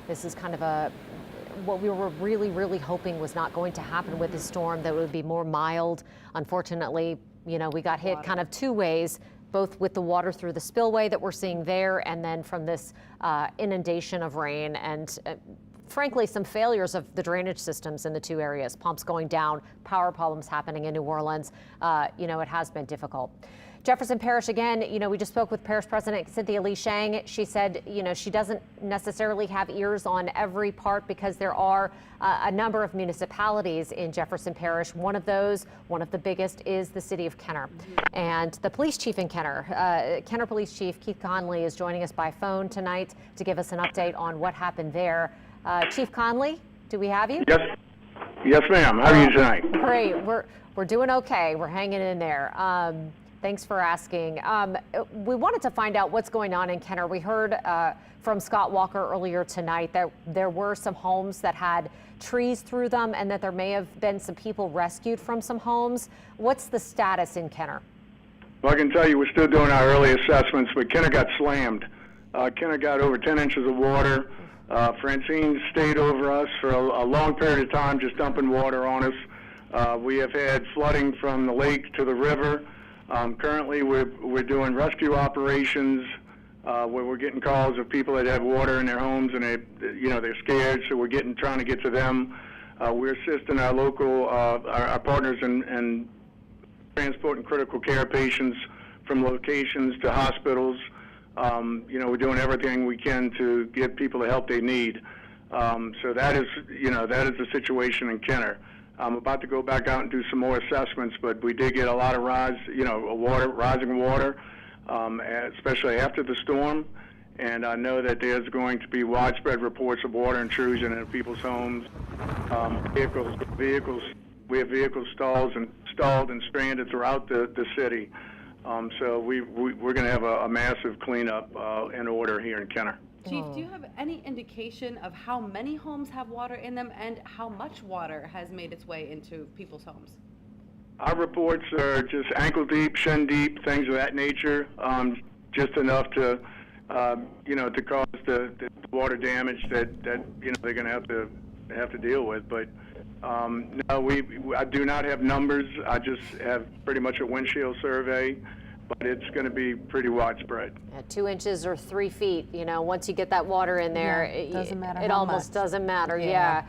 This is kind of what we were really hoping was not going to happen with this storm, that it would be more mild. Unfortunately, we got hit kind of two ways, both with the water through the spillway that we're seeing there, and then from this inundation of rain, and frankly, some failures of the drainage systems in the two areas, pumps going down, power problems happening in New Orleans. It has been difficult. Jefferson Parish, again, we just spoke with Parish President Cynthia Lee Shang. She said, she doesn't necessarily have ears on every part because there are a number of municipalities in Jefferson Parish. One of the biggest is the city of Kenner. And the police chief in Kenner, Kenner Police Chief Keith Conley, is joining us by phone tonight to give us an update on what happened there. Chief Conley, do we have you? Yes, ma'am. How are you tonight? Great. We're doing okay. We're hanging in there. Thanks for asking. We wanted to find out what's going on in Kenner. We heard from Scott Walker earlier tonight that there were some homes that had trees through them and that there may have been some people rescued from some homes. What's the status in Kenner? Well, I can tell you we're still doing our early assessments, but Kenner got slammed. Kenner got over 10 inches of water. Francine stayed over us for a long period of time, just dumping water on us. We have had flooding from the lake to the river. Currently, we're doing rescue operations where we're getting calls of people that have water in their homes and they're scared, so we're trying to get to them. We're assisting our local our partners in transporting critical care patients from locations to hospitals. We're doing everything we can to give people the help they need. So that is the situation in Kenner. I'm about to go back out and do some more assessments, but we did get a lot of rising water, especially after the storm. And I know that there's going to be widespread reports of water intrusion into people's homes, vehicles. We have vehicles stalled and stranded throughout the city. So we're going to have a massive cleanup in order here in Kenner. Chief, do you have any indication of how many homes have water in them and how much water has made its way into people's homes? Our reports are just ankle deep, shin deep, things of that nature, just enough to, to cause the water damage that they're going to have to deal with. But no, I do not have numbers. I just have pretty much a windshield survey. But it's going to be pretty widespread. 2 inches or 3 feet, once you get that water in there, doesn't matter it almost doesn't matter. Yeah.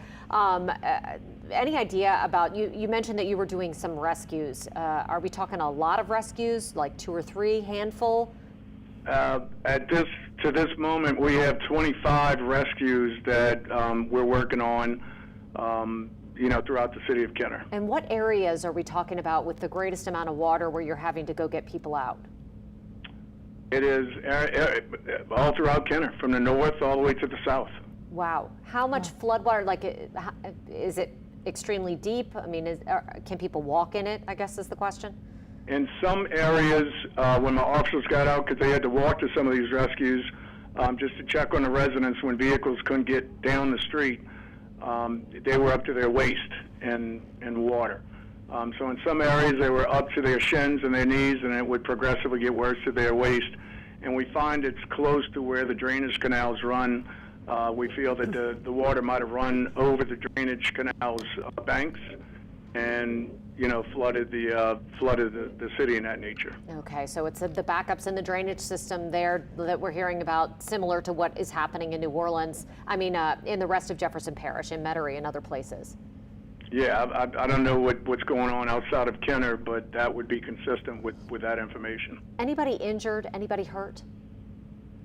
Any idea about, you mentioned that you were doing some rescues. Are we talking a lot of rescues, like 2 or 3, handful? To this moment, we have 25 rescues that we're working on. Throughout the city of Kenner. And what areas are we talking about with the greatest amount of water where you're having to go get people out? It is all throughout Kenner, from the north all the way to the south. Wow. How much floodwater, is it extremely deep? I mean, can people walk in it, I guess is the question? In some areas, when my officers got out, because they had to walk to some of these rescues, just to check on the residents when vehicles couldn't get down the street, they were up to their waist in water. So in some areas they were up to their shins and their knees, and it would progressively get worse to their waist. And we find it's close to where the drainage canals run. We feel that the water might have run over the drainage canals banks and flooded the city in that nature. Okay, so it's the backups in the drainage system there that we're hearing about, similar to what is happening in New Orleans. I mean, in the rest of Jefferson Parish, in Metairie, and other places. Yeah, I don't know what's going on outside of Kenner, but that would be consistent with that information. Anybody injured? Anybody hurt?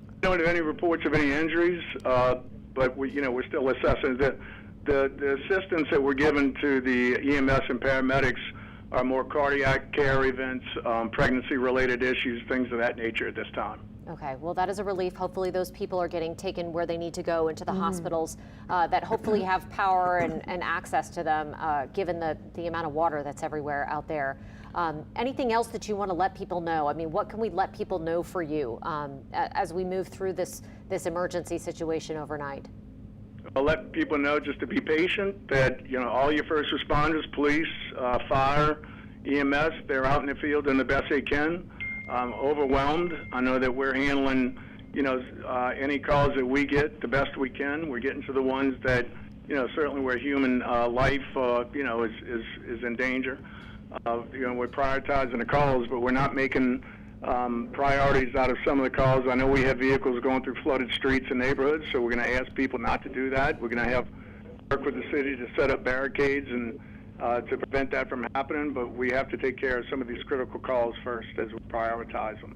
I don't have any reports of any injuries, but we're still assessing that. The assistance that we're given to the EMS and paramedics are more cardiac care events, pregnancy-related issues, things of that nature at this time. Okay, well, that is a relief. Hopefully those people are getting taken where they need to go, into the hospitals that hopefully have power and access to them, given the amount of water that's everywhere out there. Anything else that you want to let people know? I mean, what can we let people know for you as we move through this emergency situation overnight? I'll let people know just to be patient, that all your first responders, police, fire, EMS, they're out in the field doing the best they can. Overwhelmed. I know that we're handling any calls that we get, the best we can. We're getting to the ones that, certainly where human life, is in danger. We're prioritizing the calls, but we're not making priorities out of some of the calls. I know we have vehicles going through flooded streets and neighborhoods, so we're going to ask people not to do that. We're going to work with the city to set up barricades and to prevent that from happening, but we have to take care of some of these critical calls first as we prioritize them.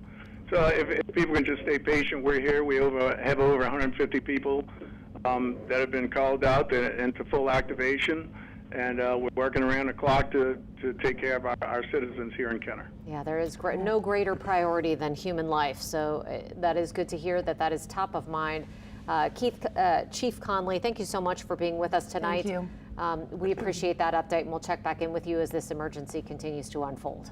So if people can just stay patient, we're here. We have over 150 people that have been called out into full activation, and we're working around the clock to take care of our citizens here in Kenner. Yeah, there is no greater priority than human life, so that is good to hear that is top of mind. Chief Conley, thank you so much for being with us tonight. Thank you. We appreciate that update, and we'll check back in with you as this emergency continues to unfold.